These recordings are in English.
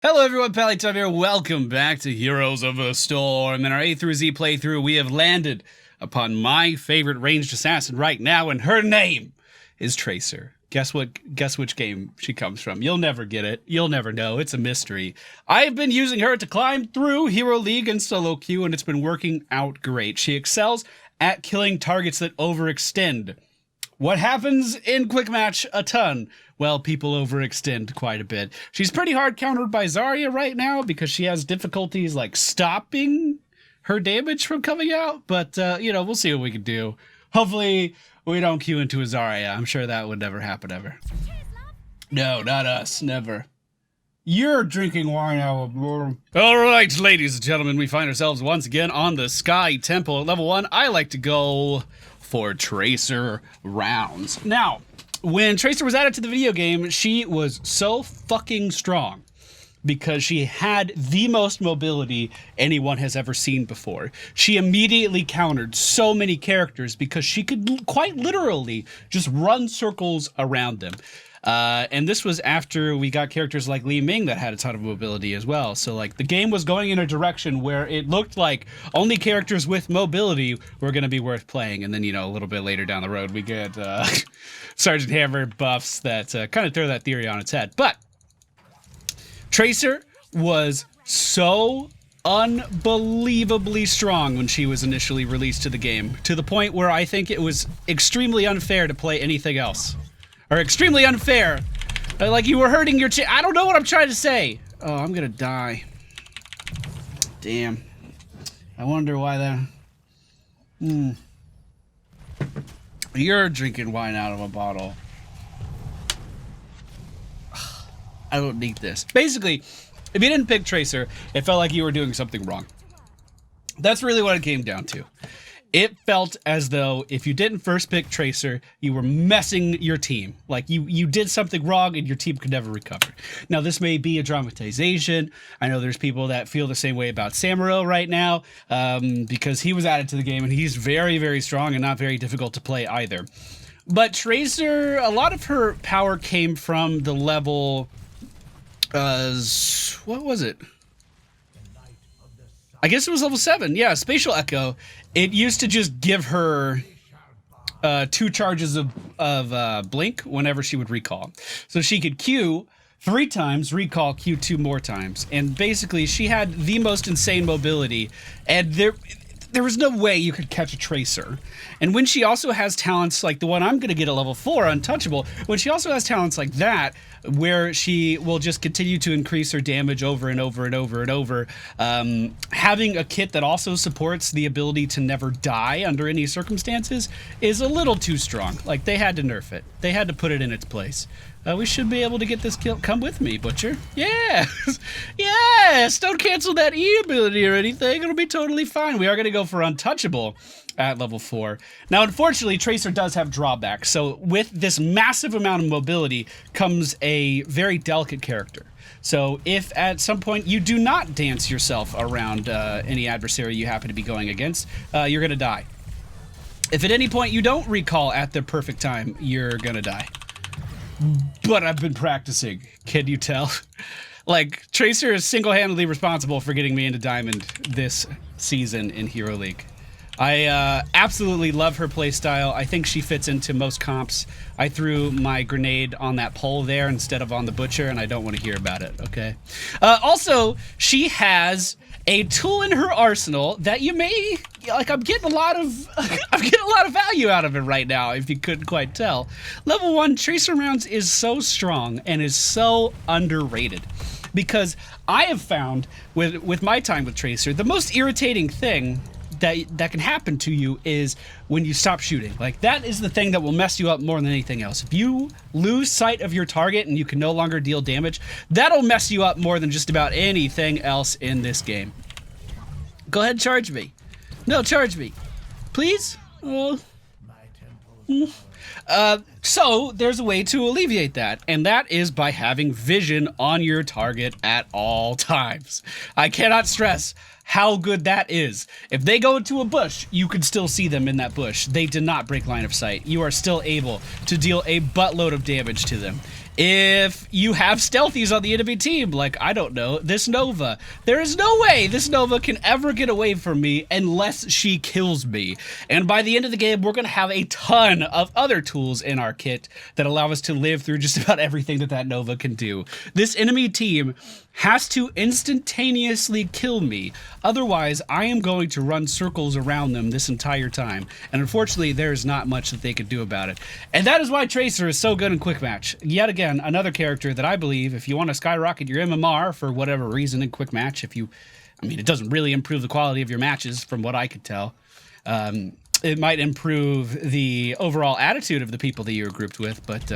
Hello everyone, Pallytime here. Welcome back to Heroes of the Storm. In our A through Z playthrough, we have landed upon my favorite ranged assassin right now, and her name is Tracer. Guess which game she comes from. You'll never get it. You'll never know. It's a mystery. I've been using her to climb through Hero League and solo queue, and it's been working out great. She excels at killing targets that overextend. What happens in Quick Match a ton? Well, people overextend quite a bit. She's pretty hard countered by Zarya right now because she has difficulties like stopping her damage from coming out. But, we'll see what we can do. Hopefully we don't queue into a Zarya. I'm sure that would never happen ever. No, not us. Never. You're drinking wine now. All right, ladies and gentlemen, we find ourselves once again on the Sky Temple at level 1. I like to go for Tracer rounds. Now, when Tracer was added to the video game, she was so fucking strong because she had the most mobility anyone has ever seen before. She immediately countered so many characters because she could quite literally just run circles around them. And this was after we got characters like Li Ming that had a ton of mobility as well. So like the game was going in a direction where it looked like only characters with mobility were going to be worth playing. And then, a little bit later down the road, we get Sergeant Hammer buffs that kind of throw that theory on its head. But Tracer was so unbelievably strong when she was initially released to the game, to the point where I think it was extremely unfair to play anything else. Or extremely unfair. Like you were hurting your I don't know what I'm trying to say. Oh, I'm gonna die. Damn. I wonder why that... You're drinking wine out of a bottle. I don't need this. Basically, if you didn't pick Tracer, it felt like you were doing something wrong. That's really what it came down to. It felt as though if you didn't first pick Tracer, you were messing your team. Like you did something wrong and your team could never recover. Now, this may be a dramatization. I know there's people that feel the same way about Samuro right now because he was added to the game and he's very, very strong and not very difficult to play either. But Tracer, a lot of her power came from the level... what was it? I guess it was level 7. Yeah, Spatial Echo. It used to just give her 2 charges of blink whenever she would recall. So she could Q 3 times, recall Q 2 more times. And basically, she had the most insane mobility. And there was no way you could catch a Tracer. And when she also has talents like the one I'm going to get at level 4, Untouchable, when she also has talents like that, where she will just continue to increase her damage over and over and over and over, having a kit that also supports the ability to never die under any circumstances is a little too strong. Like, they had to nerf it. They had to put it in its place. We should be able to get this kill. Come with me, Butcher. Yes! Yes! Don't cancel that E ability or anything. It'll be totally fine. We are going to go for Untouchable at level 4. Now, unfortunately, Tracer does have drawbacks. So with this massive amount of mobility comes a very delicate character. So if at some point you do not dance yourself around any adversary you happen to be going against, you're going to die. If at any point you don't recall at the perfect time, you're going to die. But I've been practicing. Can you tell? Like, Tracer is single-handedly responsible for getting me into Diamond this season in Hero League. I absolutely love her playstyle. I think she fits into most comps. I threw my grenade on that pole there instead of on the Butcher, and I don't want to hear about it, okay? Also, she has a tool in her arsenal that you may... Like, I'm getting a lot of value out of it right now, if you couldn't quite tell. Level 1 Tracer Rounds is so strong and is so underrated. Because I have found, with my time with Tracer, the most irritating thing that can happen to you is when you stop shooting. Like, that is the thing that will mess you up more than anything else. If you lose sight of your target and you can no longer deal damage, that'll mess you up more than just about anything else in this game. Go ahead and charge me. No, charge me. Please? So there's a way to alleviate that, and that is by having vision on your target at all times. I cannot stress how good that is. If they go into a bush, you can still see them in that bush. They did not break line of sight. You are still able to deal a buttload of damage to them. If you have stealthies on the enemy team, like, I don't know, this Nova, there is no way this Nova can ever get away from me unless she kills me. And by the end of the game, we're going to have a ton of other tools in our kit that allow us to live through just about everything that Nova can do. This enemy team has to instantaneously kill me. Otherwise, I am going to run circles around them this entire time. And unfortunately, there's not much that they can do about it. And that is why Tracer is so good in Quick Match. Yet again, another character that I believe, if you want to skyrocket your MMR for whatever reason in Quick Match, I mean, it doesn't really improve the quality of your matches from what I could tell. It might improve the overall attitude of the people that you're grouped with, but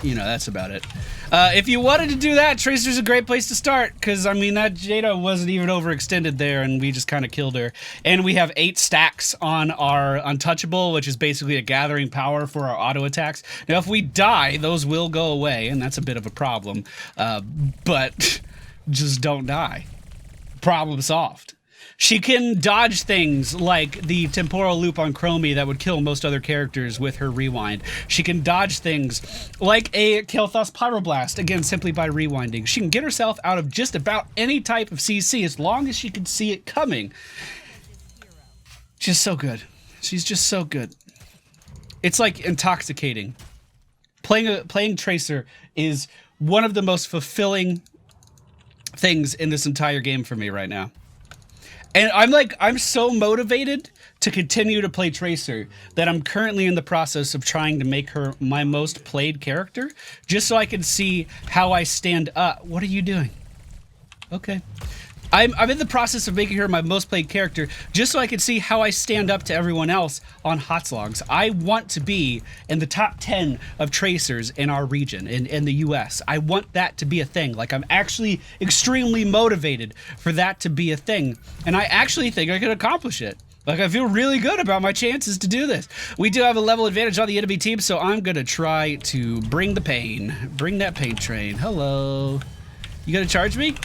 you know, that's about it. If you wanted to do that, Tracer's a great place to start, because, I mean, that Jada wasn't even overextended there, and we just kind of killed her. And we have 8 stacks on our Untouchable, which is basically a gathering power for our auto attacks. Now, if we die, those will go away, and that's a bit of a problem. But just don't die. Problem solved. She can dodge things like the temporal loop on Chromie that would kill most other characters with her rewind. She can dodge things like a Kael'thas Pyroblast, again, simply by rewinding. She can get herself out of just about any type of CC as long as she can see it coming. Just so good. She's just so good. It's like intoxicating. Playing Tracer is one of the most fulfilling things in this entire game for me right now. And I'm so motivated to continue to play Tracer that I'm currently in the process of trying to make her my most played character, just so I can see how I stand up. What are you doing? Okay. I'm in the process of making her my most played character just so I can see how I stand up to everyone else on HoTs logs. I want to be in the top 10 of Tracers in our region, in the US. I want that to be a thing. Like, I'm actually extremely motivated for that to be a thing. And I actually think I can accomplish it. Like, I feel really good about my chances to do this. We do have a level advantage on the enemy team, so I'm going to try to bring the pain. Bring that pain train. Hello. You going to charge me?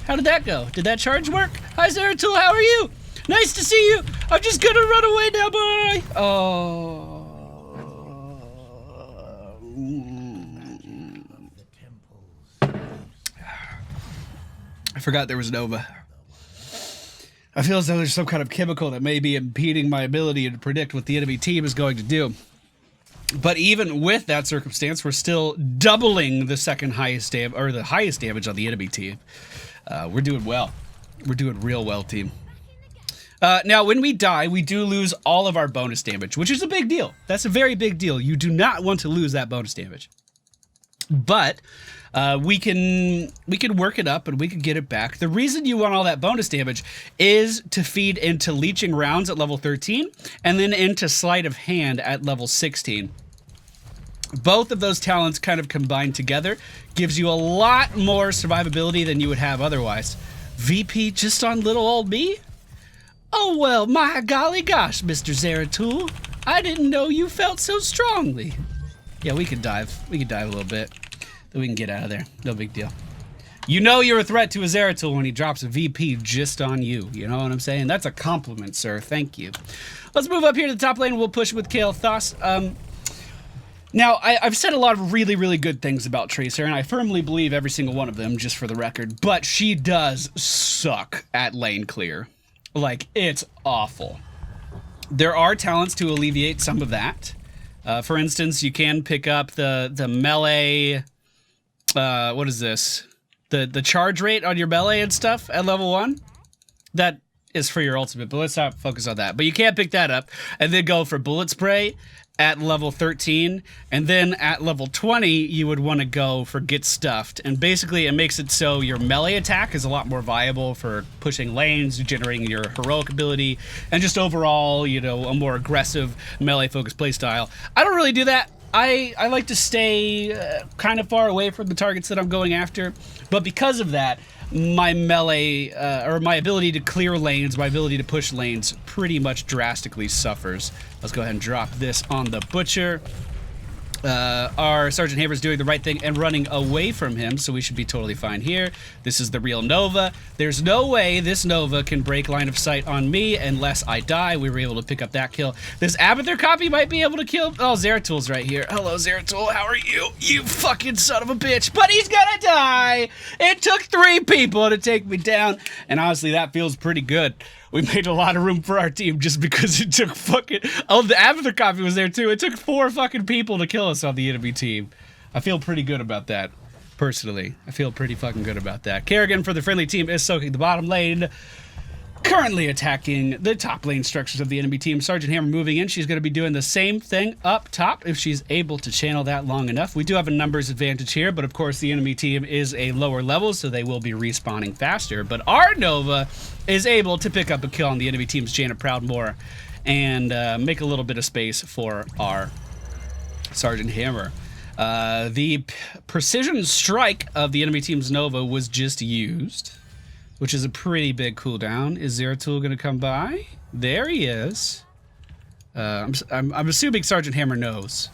How did that go? Did that charge work? Hi, Zeratul, how are you? Nice to see you. I'm just gonna run away now, bye. Oh. I forgot there was Nova. I feel as though there's some kind of chemical that may be impeding my ability to predict what the enemy team is going to do. But even with that circumstance, we're still doubling the second highest damage, or the highest damage on the enemy team. We're doing well. We're doing real well, team. Now, when we die, we do lose all of our bonus damage, which is a big deal. That's a very big deal. You do not want to lose that bonus damage. But we can work it up and we can get it back. The reason you want all that bonus damage is to feed into leeching rounds at level 13 and then into sleight of hand at level 16. Both of those talents kind of combined together gives you a lot more survivability than you would have otherwise. VP just on little old me? Oh, well, my golly gosh, Mr. Zeratul. I didn't know you felt so strongly. Yeah, we could dive. We could dive a little bit. Then we can get out of there. No big deal. You know you're a threat to a Zeratul when he drops a VP just on you. You know what I'm saying? That's a compliment, sir. Thank you. Let's move up here to the top lane. We'll push with Kael'thas. Now, I've said a lot of really, really good things about Tracer, and I firmly believe every single one of them, just for the record, but she does suck at lane clear. Like, it's awful. There are talents to alleviate some of that. For instance, you can pick up the melee, what is this? The charge rate on your melee and stuff at level 1. That is for your ultimate, but let's not focus on that. But you can't pick that up and then go for bullet spray at level 13, and then at level 20 you would want to go for get stuffed, and basically it makes it so your melee attack is a lot more viable for pushing lanes, generating your heroic ability, and just overall, you know, a more aggressive melee focused playstyle. I don't really do that. I like to stay kind of far away from the targets that I'm going after, but because of that, my melee, or my ability to clear lanes, my ability to push lanes pretty much drastically suffers. Let's go ahead and drop this on the Butcher. Our Sergeant Hammer's doing the right thing and running away from him, so we should be totally fine here. This is the real Nova. There's no way this Nova can break line of sight on me unless I die. We were able to pick up that kill. This Abathur copy might be able to kill... Oh, Zeratul right here. Hello, Zeratul. How are you? You fucking son of a bitch. But he's gonna die! It took 3 people to take me down, and honestly, that feels pretty good. We made a lot of room for our team just because it took fucking... Oh, the Abathur copy was there too. It took 4 fucking people to kill us on the enemy team. I feel pretty good about that, personally. I feel pretty fucking good about that. Kerrigan for the friendly team is soaking the bottom lane. Currently attacking the top lane structures of the enemy team. Sergeant Hammer moving in. She's going to be doing the same thing up top if she's able to channel that long enough. We do have a numbers advantage here, but of course the enemy team is a lower level, so they will be respawning faster. But our Nova is able to pick up a kill on the enemy team's Janet Proudmoore and make a little bit of space for our Sergeant Hammer. The precision strike of the enemy team's Nova was just used, which is a pretty big cooldown. Is Zeratul going to come by? There he is. I'm assuming Sergeant Hammer knows.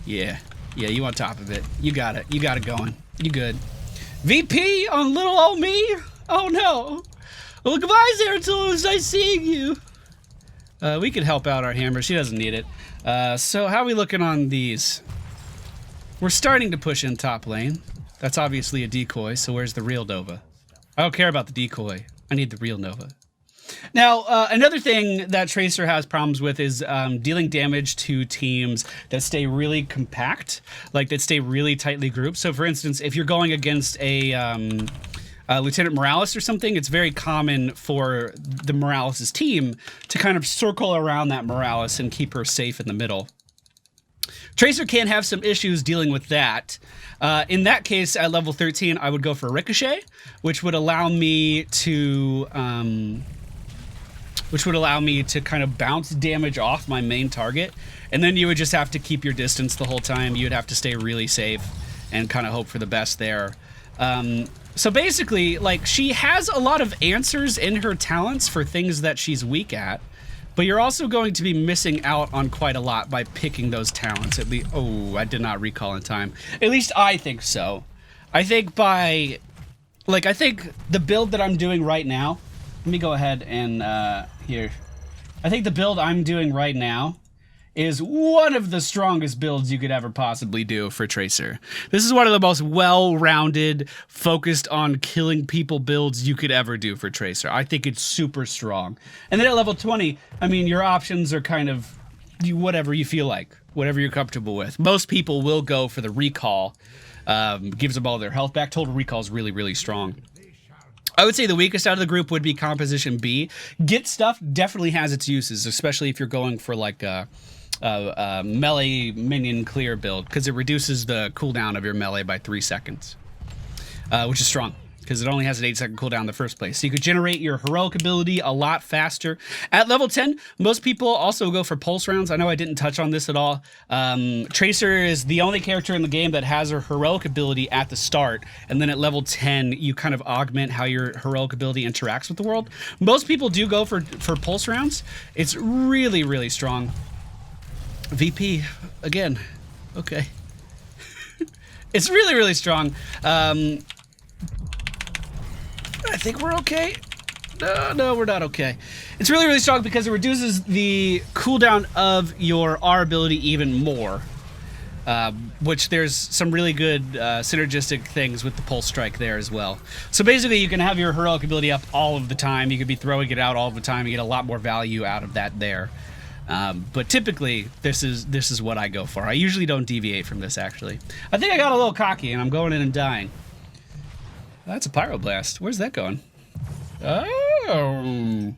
Yeah, you on top of it. You got it. You got it going. You good. VP on little old me? Oh no. Well, goodbye, Zeratul. It was nice seeing you. We could help out our Hammer. She doesn't need it. So how are we looking on these? We're starting to push in top lane. That's obviously a decoy, so where's the real Nova? I don't care about the decoy. I need the real Nova. Now, another thing that Tracer has problems with is dealing damage to teams that stay really compact, like that stay really tightly grouped. So, for instance, if you're going against a Lieutenant Morales or something, it's very common for the Morales' team to kind of circle around that Morales and keep her safe in the middle. Tracer can have some issues dealing with that. In that case, at level 13, I would go for Ricochet, which would allow me to kind of bounce damage off my main target, and then you would just have to keep your distance the whole time. You would have to stay really safe and kind of hope for the best there. So basically, like, she has a lot of answers in her talents for things that she's weak at, but you're also going to be missing out on quite a lot by picking those talents. At least, oh, I did not recall in time. At least I think so. I think I think the build that I'm doing right now, let me go ahead and, here. I think the build I'm doing right now is one of the strongest builds you could ever possibly do for Tracer. This is one of the most well-rounded, focused on killing people builds you could ever do for Tracer. I think it's super strong. And then at level 20, I mean, your options are kind of whatever you feel like, whatever you're comfortable with. Most people will go for the recall. Gives them all their health back. Total recall is really, really strong. I would say the weakest out of the group would be Composition B. Get Stuff definitely has its uses, especially if you're going for like a melee minion clear build, because it reduces the cooldown of your melee by 3 seconds, which is strong because it only has an 8-second cooldown in the first place. So you could generate your heroic ability a lot faster. At level 10, most people also go for pulse rounds. I know I didn't touch on this at all. Tracer is the only character in the game that has her heroic ability at the start, and then at level 10, you kind of augment how your heroic ability interacts with the world. Most people do go for pulse rounds. It's really, really strong. VP, again, okay. It's really, really strong. I think we're okay. No, we're not okay. It's really, really strong because it reduces the cooldown of your R ability even more, which there's some really good synergistic things with the pulse strike there as well. So basically, you can have your heroic ability up all of the time. You could be throwing it out all the time. You get a lot more value out of that there. But typically, this is what I go for. I usually don't deviate from this, actually. I think I got a little cocky, and I'm going in and dying. That's a pyroblast. Where's that going? Oh.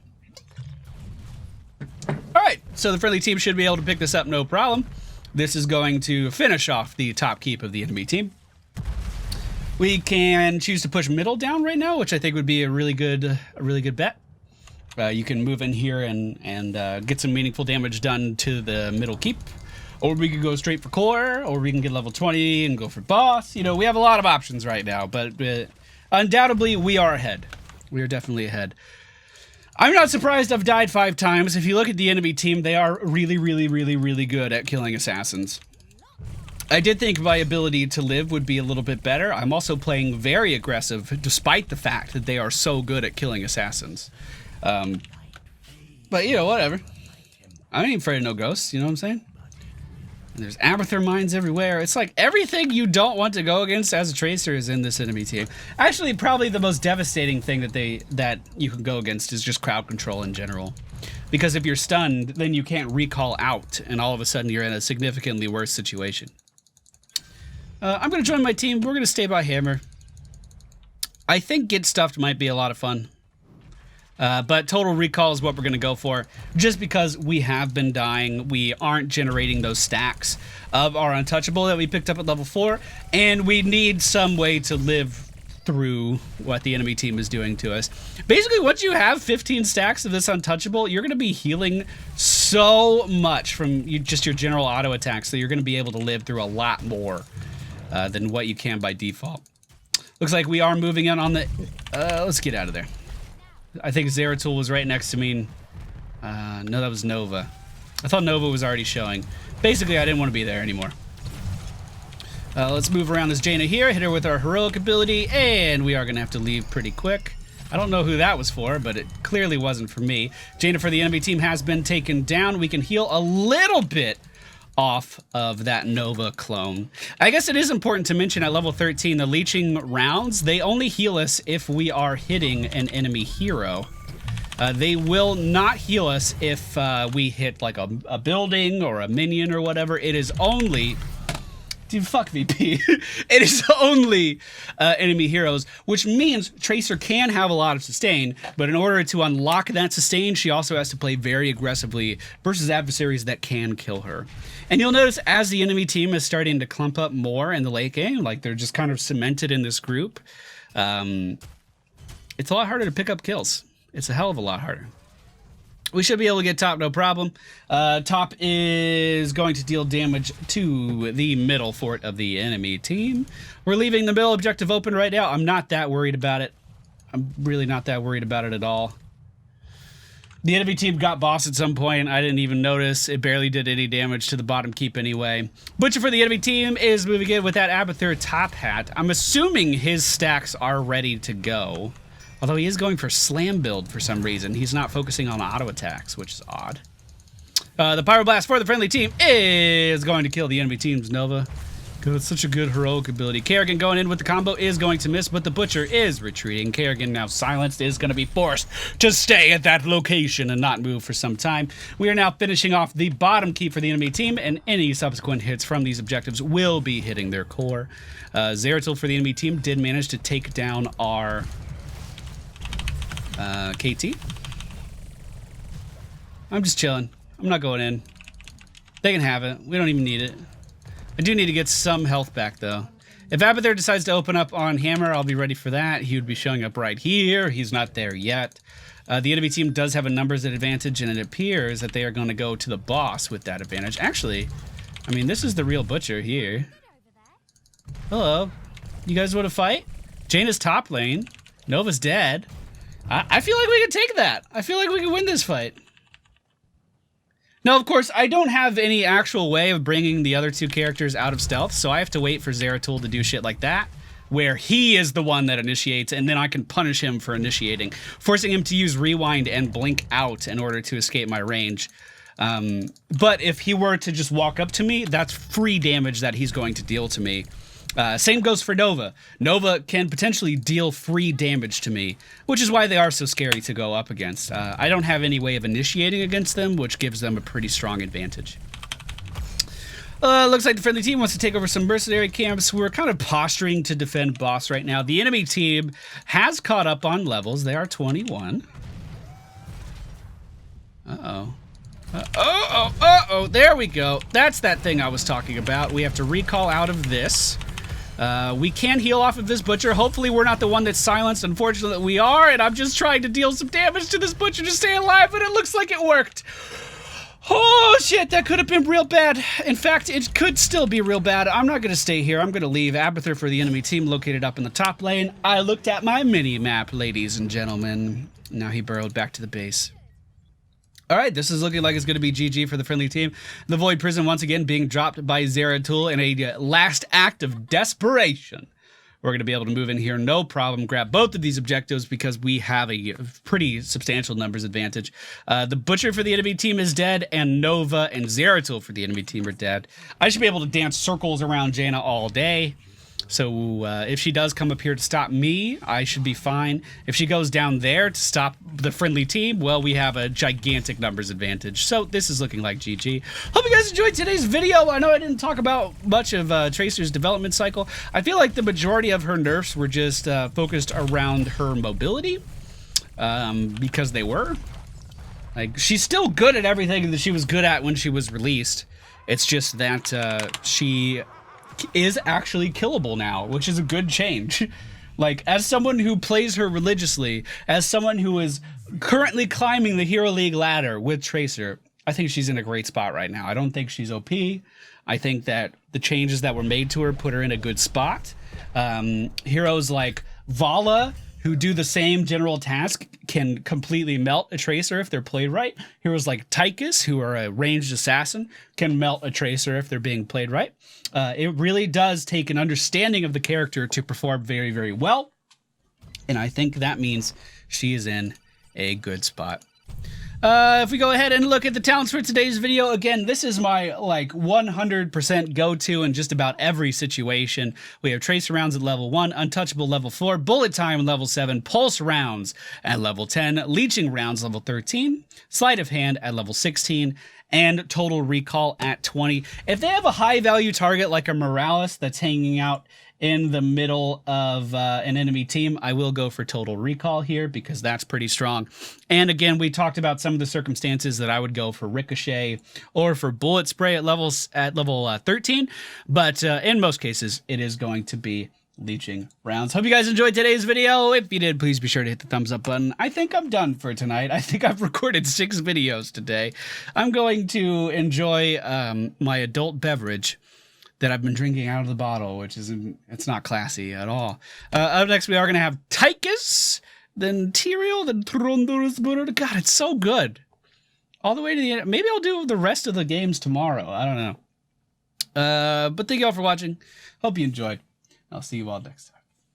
Alright, so the friendly team should be able to pick this up no problem. This is going to finish off the top keep of the enemy team. We can choose to push middle down right now, which I think would be a really good bet. You can move in here and get some meaningful damage done to the middle keep. Or we could go straight for core, or we can get level 20 and go for boss. You know, we have a lot of options right now, but undoubtedly we are ahead. We are definitely ahead. I'm not surprised I've died 5 times. If you look at the enemy team, they are really, really, really, really good at killing assassins. I did think my ability to live would be a little bit better. I'm also playing very aggressive, despite the fact that they are so good at killing assassins. But, you know, whatever. I ain't afraid of no ghosts, you know what I'm saying? And there's Abathur mines everywhere. It's like everything you don't want to go against as a tracer is in this enemy team. Actually, probably the most devastating thing that you can go against is just crowd control in general. Because if you're stunned, then you can't recall out, and all of a sudden you're in a significantly worse situation. I'm going to join my team. We're going to stay by Hammer. I think Get Stuffed might be a lot of fun. But Total Recall is what we're going to go for. Just because we have been dying, we aren't generating those stacks of our Untouchable that we picked up at level 4, and we need some way to live through what the enemy team is doing to us. Basically, once you have 15 stacks of this Untouchable, you're going to be healing so much from just your general auto attacks that you're going to be able to live through a lot more than what you can by default. Looks like we are moving in on the... let's get out of there. I think Zeratul was right next to me. No, that was Nova. I thought Nova was already showing. Basically, I didn't want to be there anymore. Let's move around this Jaina here, hit her with our heroic ability, and we are going to have to leave pretty quick. I don't know who that was for, but it clearly wasn't for me. Jaina for the enemy team has been taken down. We can heal a little bit off of that Nova clone. I guess it is important to mention at level 13, the leeching rounds, they only heal us if we are hitting an enemy hero. They will not heal us if we hit like a building or a minion or whatever. It is only... Dude, fuck VP. It is only enemy heroes, which means Tracer can have a lot of sustain, but in order to unlock that sustain, she also has to play very aggressively versus adversaries that can kill her. And you'll notice as the enemy team is starting to clump up more in the late game, like they're just kind of cemented in this group, it's a lot harder to pick up kills. It's a hell of a lot harder. We should be able to get top, no problem. Top is going to deal damage to the middle fort of the enemy team. We're leaving the middle objective open right now. I'm not that worried about it. I'm really not that worried about it at all. The enemy team got boss at some point. I didn't even notice. It barely did any damage to the bottom keep anyway. Butcher for the enemy team is moving in with that Abathur top hat. I'm assuming his stacks are ready to go. Although he is going for slam build for some reason. He's not focusing on auto attacks, which is odd. The Pyroblast for the friendly team is going to kill the enemy team's Nova. Good, it's such a good heroic ability. Kerrigan going in with the combo is going to miss, but the Butcher is retreating. Kerrigan, now silenced, is going to be forced to stay at that location and not move for some time. We are now finishing off the bottom keep for the enemy team, and any subsequent hits from these objectives will be hitting their core. Zeratul for the enemy team did manage to take down our... KT. I'm just chilling. I'm not going in. They can have it. We don't even need it. I do need to get some health back, though. If Abathur decides to open up on Hammer, I'll be ready for that. He would be showing up right here. He's not there yet. The enemy team does have a numbers advantage, and it appears that they are going to go to the boss with that advantage. Actually, I mean, this is the real Butcher here. Hello. You guys want to fight? Jaina's top lane. Nova's dead. I feel like we can take that. I feel like we can win this fight. Now, of course, I don't have any actual way of bringing the other two characters out of stealth, so I have to wait for Zeratul to do shit like that, where he is the one that initiates, and then I can punish him for initiating, forcing him to use Rewind and Blink out in order to escape my range. But if he were to just walk up to me, that's free damage that he's going to deal to me. Same goes for Nova. Nova can potentially deal free damage to me, which is why they are so scary to go up against. I don't have any way of initiating against them, which gives them a pretty strong advantage. Looks like the friendly team wants to take over some mercenary camps. We're kind of posturing to defend boss right now. The enemy team has caught up on levels. They are 21. Uh-oh. Uh-oh, there we go. That's that thing I was talking about. We have to recall out of this. We can heal off of this Butcher. Hopefully we're not the one that's silenced. Unfortunately we are, and I'm just trying to deal some damage to this Butcher to stay alive, but it looks like it worked. Oh shit, that could have been real bad. In fact, it could still be real bad. I'm not going to stay here. I'm going to leave. Abathur for the enemy team located up in the top lane. I looked at my mini-map, ladies and gentlemen. Now he burrowed back to the base. All right, this is looking like it's going to be GG for the friendly team. The Void Prison once again being dropped by Zeratul in a last act of desperation. We're going to be able to move in here, no problem, grab both of these objectives because we have a pretty substantial numbers advantage. The Butcher for the enemy team is dead, and Nova and Zeratul for the enemy team are dead. I should be able to dance circles around Jaina all day. So if she does come up here to stop me, I should be fine. If she goes down there to stop the friendly team, well, we have a gigantic numbers advantage. So this is looking like GG. Hope you guys enjoyed today's video. I know I didn't talk about much of Tracer's development cycle. I feel like the majority of her nerfs were just focused around her mobility because they were. Like, she's still good at everything that she was good at when she was released. It's just that she is actually killable now, which is a good change. Like, as someone who plays her religiously, as someone who is currently climbing the Hero League ladder with Tracer, I think she's in a great spot right now. I don't think she's OP. I think that the changes that were made to her put her in a good spot. Heroes like Vala, who do the same general task, can completely melt a Tracer if they're played right. Heroes like Tychus, who are a ranged assassin, can melt a Tracer if they're being played right. It really does take an understanding of the character to perform very, very well. And I think that means she is in a good spot. If we go ahead and look at the talents for today's video, again, this is my like 100% go-to in just about every situation. We have Tracer rounds at level 1, Untouchable level 4, Bullet Time level 7, Pulse rounds at level 10, Leeching rounds level 13, Sleight of Hand at level 16, and Total Recall at 20. If they have a high value target like a Morales that's hanging out in the middle of an enemy team, I will go for Total Recall here because that's pretty strong. And again, we talked about some of the circumstances that I would go for Ricochet or for Bullet Spray at level 13, but in most cases, it is going to be Leeching rounds. Hope you guys enjoyed today's video. If you did, please be sure to hit the thumbs up button. I think I'm done for tonight. I think I've recorded 6 videos today. I'm going to enjoy my adult beverage that I've been drinking out of the bottle, which it's not classy at all. Up next, we are going to have Tychus, then Tyrael, then Trondorus. God, it's so good. All the way to the end. Maybe I'll do the rest of the games tomorrow. I don't know. But thank you all for watching. Hope you enjoyed. I'll see you all next time.